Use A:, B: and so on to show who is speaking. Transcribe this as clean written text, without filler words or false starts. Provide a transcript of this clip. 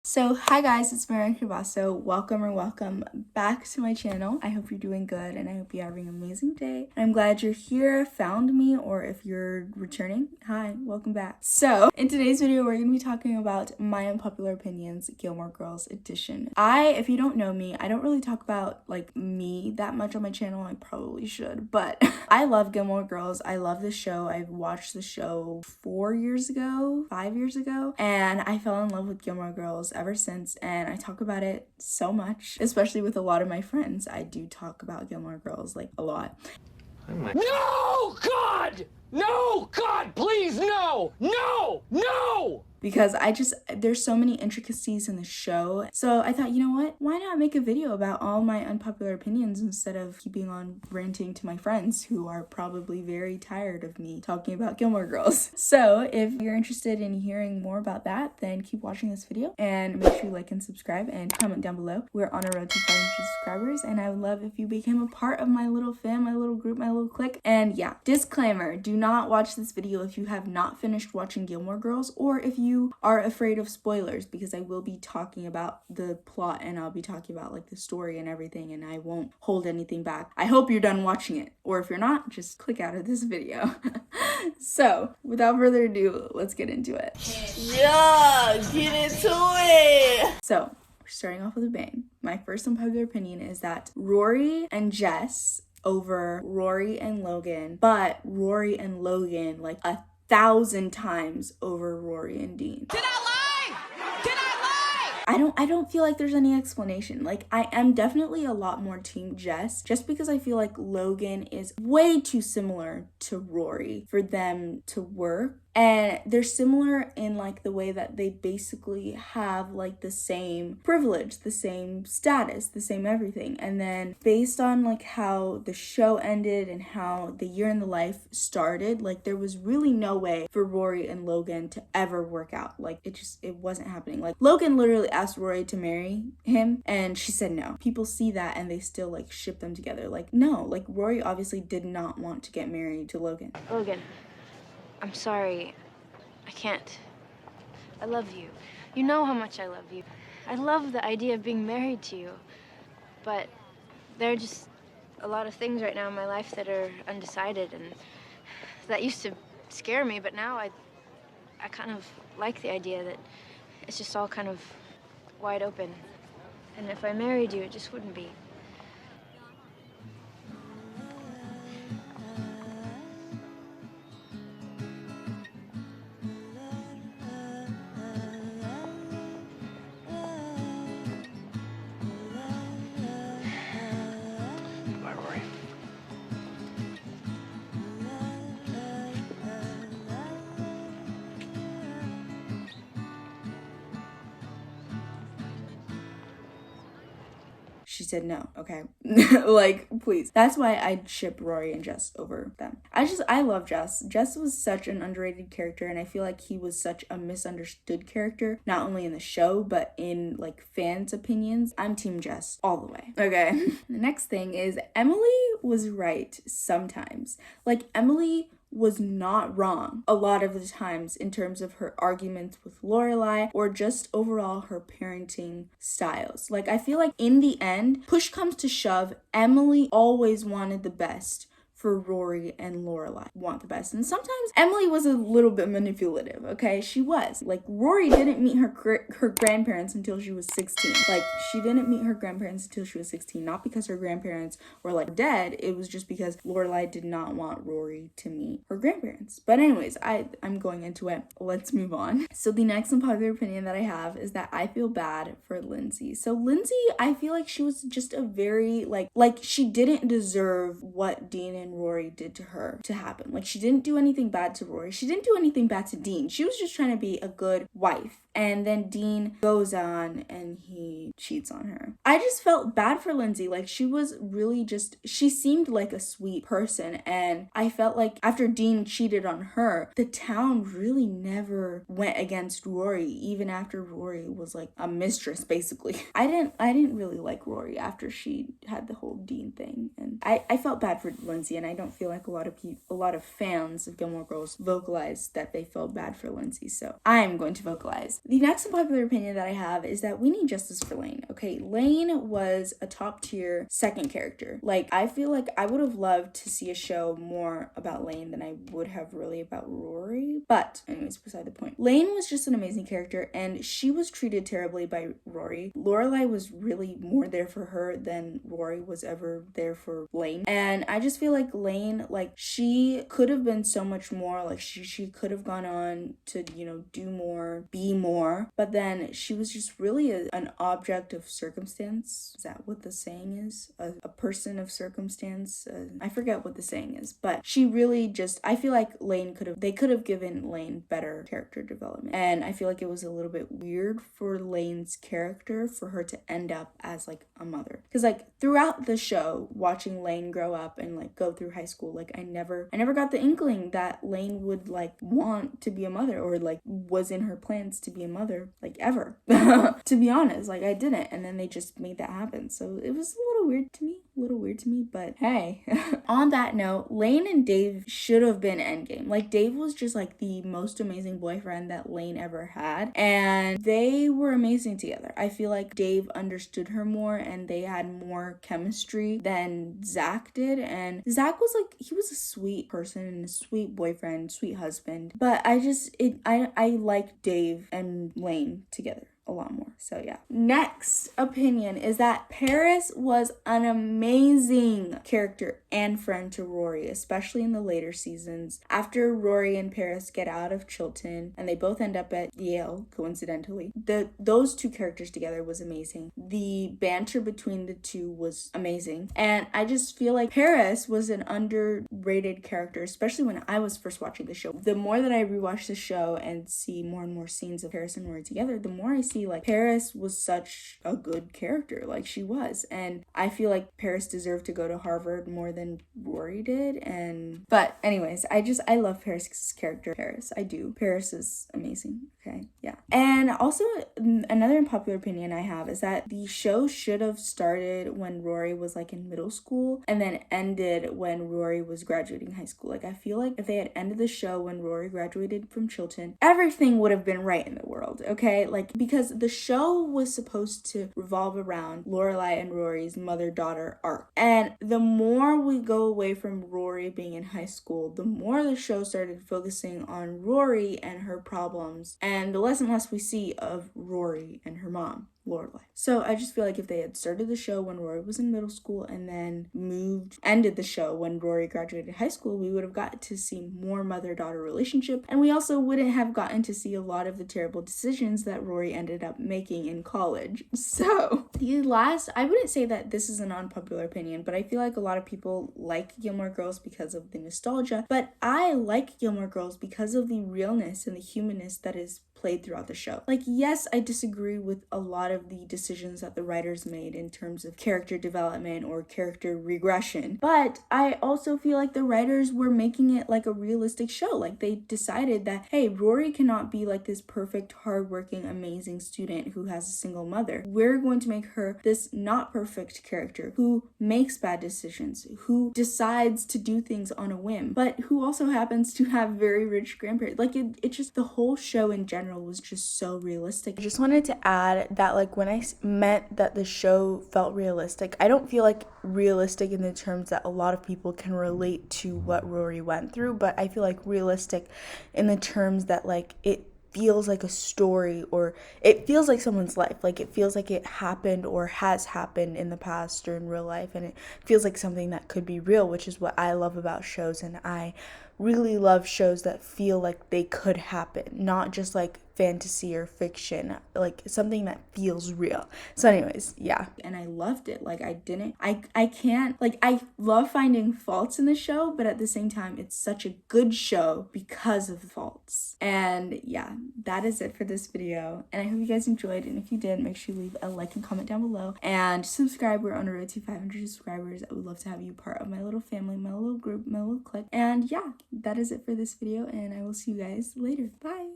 A: So hi guys, it's marianakebaso. Welcome back to my channel. I hope you're doing good and I hope you're having an amazing day. I'm glad you're here, found me, or if you're returning, hi, welcome back. So in today's video, we're gonna be talking about my unpopular opinions, Gilmore Girls edition. If you don't know me, I don't really talk about like me that much on my channel. I probably should, but I love Gilmore Girls. I love the show. I've watched the show 5 years ago, and I fell in love with Gilmore Girls ever since, and I talk about it so much, especially with a lot of my friends. I do talk about Gilmore Girls like a lot.
B: No, God! No, God, please, no! No! No!
A: Because there's so many intricacies in the show. So I thought, you know what? Why not make a video about all my unpopular opinions instead of keeping on ranting to my friends who are probably very tired of me talking about Gilmore Girls. So if you're interested in hearing more about that, then keep watching this video and make sure you like and subscribe and comment down below. We're on a road to 500 subscribers and I would love if you became a part of my little fam, my little group, my little clique. And yeah, disclaimer, do not watch this video if you have not finished watching Gilmore Girls or if you are afraid of spoilers, because I will be talking about the plot and I'll be talking about like the story and everything, and I won't hold anything back. I hope you're done watching it, or if you're not, just click out of this video. So without further ado, let's get into it.
C: Yeah, get into it.
A: So we're starting off with a bang. My first unpopular opinion is that Rory and Jess over Rory and Logan, but Rory and Logan like 1,000 times over Rory and Dean.
B: Did I lie? Did I lie?
A: I don't feel like there's any explanation. Like, I am definitely a lot more team Jess, just because I feel like Logan is way too similar to Rory for them to work. And they're similar in like the way that they basically have like the same privilege, the same status, the same everything. And then based on like how the show ended and how the year in the life started, like there was really no way for Rory and Logan to ever work out. Like it wasn't happening. Like Logan literally asked Rory to marry him and she said no. People see that and they still like ship them together. Like no, like Rory obviously did not want to get married to Logan.
D: Logan, I'm sorry. I can't. I love you. You know how much I love you. I love the idea of being married to you. But there are just a lot of things right now in my life that are undecided, and that used to scare me, but now I kind of like the idea that it's just all kind of wide open. And if I married you, it just wouldn't be.
B: Bye, Rory.
A: She said no, okay? Like, please. That's why I'd ship Rory and Jess over them. I love Jess. Jess was such an underrated character, and I feel like he was such a misunderstood character, not only in the show, but in, like, fans' opinions. I'm team Jess all the way, okay? The next thing is Emily was right sometimes. Like, Emily was not wrong a lot of the times in terms of her arguments with Lorelai or just overall her parenting styles. Like, I feel like in the end, push comes to shove, Emily always wanted the best for Rory and Lorelai. Want the best. And sometimes Emily was a little bit manipulative, okay? She was. Like, Rory didn't meet her grandparents until she was 16. Like, she didn't meet her grandparents until she was 16. Not because her grandparents were, like, dead. It was just because Lorelai did not want Rory to meet her grandparents. But anyways, I'm going into it. Let's move on. So the next unpopular opinion that I have is that I feel bad for Lindsay. So Lindsay, I feel like she was just a very, like she didn't deserve what Dean and Rory did to her to happen. Like, she didn't do anything bad to Rory. She didn't do anything bad to Dean. She was just trying to be a good wife. And then Dean goes on and he cheats on her. I just felt bad for Lindsay. Like, she was really she seemed like a sweet person. And I felt like after Dean cheated on her, the town really never went against Rory, even after Rory was like a mistress, basically. I didn't really like Rory after she had the whole Dean thing. And I felt bad for Lindsay, and I don't feel like a lot of fans of Gilmore Girls vocalized that they felt bad for Lindsay. So I'm going to vocalize The next unpopular opinion that I have is that we need justice for Lane. Okay, Lane was a top tier second character. Like, I feel like I would have loved to see a show more about Lane than I would have really about Rory. But anyways, beside the point. Lane was just an amazing character, and she was treated terribly by Rory. Lorelai was really more there for her than Rory was ever there for Lane. And I just feel like Lane, like, she could have been so much more. Like, she could have gone on to, you know, do more, be more. But then she was just really an object of circumstance. Is that what the saying is? A person of circumstance? I forget what the saying is. But she really just, I feel like they could have given Lane better character development. And I feel like it was a little bit weird for Lane's character for her to end up as like a mother. Because like throughout the show, watching Lane grow up and like go through high school, like I never got the inkling that Lane would like want to be a mother or like was in her plans to be a mother, like ever. To be honest, like I didn't. And then they just made that happen. So it was a little weird to me, but hey. On that note, Lane and Dave should have been endgame. Like Dave was just like the most amazing boyfriend that Lane ever had, and they were amazing together. I feel like Dave understood her more and they had more chemistry than Zach did, and Zach was like, he was a sweet person and a sweet boyfriend, sweet husband, but I like Dave and Lane together a lot more. So yeah. Next opinion is that Paris was an amazing character and friend to Rory, especially in the later seasons. After Rory and Paris get out of Chilton and they both end up at Yale, coincidentally, those two characters together was amazing. The banter between the two was amazing. And I just feel like Paris was an underrated character, especially when I was first watching the show. The more that I rewatch the show and see more and more scenes of Paris and Rory together, the more I see like Paris was such a good character, like she was, and I feel like Paris deserved to go to Harvard more than Rory did. But anyways, I love Paris's character. I do. Paris is amazing. Okay, yeah. And also another unpopular opinion I have is that the show should have started when Rory was like in middle school and then ended when Rory was graduating high school. Like I feel like if they had ended the show when Rory graduated from Chilton, everything would have been right in the world, okay? Like, because the show was supposed to revolve around Lorelai and Rory's mother-daughter arc. And the more we go away from Rory being in high school, the more the show started focusing on Rory and her problems, and the less and less we see of Rory and her mom, Lorelai. So I just feel like if they had started the show when Rory was in middle school and then ended the show when Rory graduated high school, we would have gotten to see more mother-daughter relationship, and we also wouldn't have gotten to see a lot of the terrible decisions that Rory ended up making in college. So I wouldn't say that this is an unpopular opinion, but I feel like a lot of people like Gilmore Girls because of the nostalgia, but I like Gilmore Girls because of the realness and the humanness that is played throughout the show. Like, yes, I disagree with a lot of the decisions that the writers made in terms of character development or character regression, but I also feel like the writers were making it like a realistic show. Like, they decided that, hey, Rory cannot be like this perfect, hardworking, amazing student who has a single mother. We're going to make her this not perfect character who makes bad decisions, who decides to do things on a whim, but who also happens to have very rich grandparents. Like, it just, the whole show in general was just so realistic. I just wanted to add that, like, when I meant that the show felt realistic, I don't feel like realistic in the terms that a lot of people can relate to what Rory went through, but I feel like realistic in the terms that, like, it feels like a story, or it feels like someone's life. Like, it feels like it happened or has happened in the past or in real life, and it feels like something that could be real, which is what I love about shows. And I really love shows that feel like they could happen, not just like fantasy or fiction, like something that feels real. So anyways, yeah. And I loved it. Like, I can't, like, I love finding faults in the show, but at the same time, it's such a good show because of the faults. And yeah, that is it for this video. And I hope you guys enjoyed. And if you did, make sure you leave a like and comment down below. And subscribe. We're on the road to 500 subscribers. I would love to have you part of my little family, my little group, my little clique. And yeah, that is it for this video. And I will see you guys later. Bye.